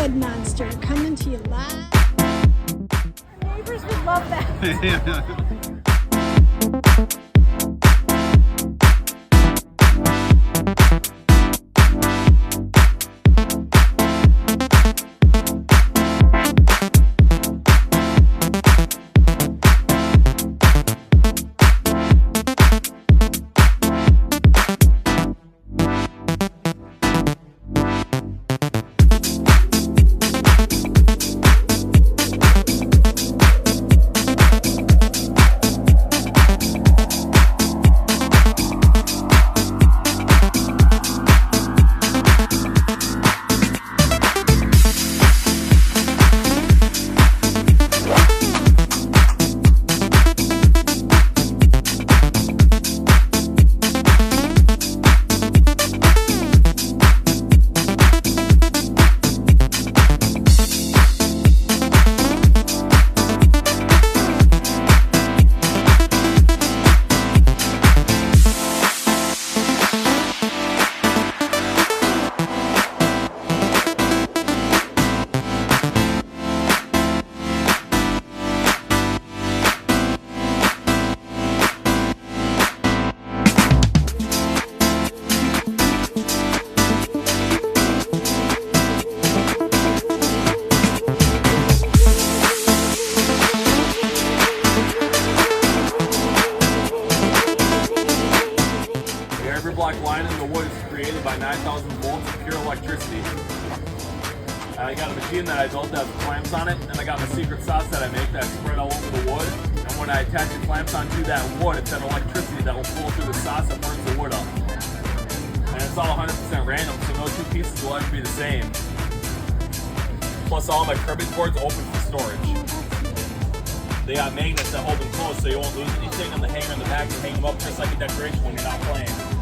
mud monster coming to you live. Neighbors would love that. Every block line in the wood is created by 9,000 volts of pure electricity. I got a machine that I built that has clamps on it, and I got my secret sauce that I make that's spread all over the wood. And when I attach the clamps onto that wood, it's that electricity that will flow through the sauce that burns the wood up. And it's all 100% random, so no two pieces will ever be the same. Plus all my cribbage boards are open for storage. They got magnets that hold them closed so you won't lose anything on the hanger in the back to hang them up just like a decoration when you're not playing.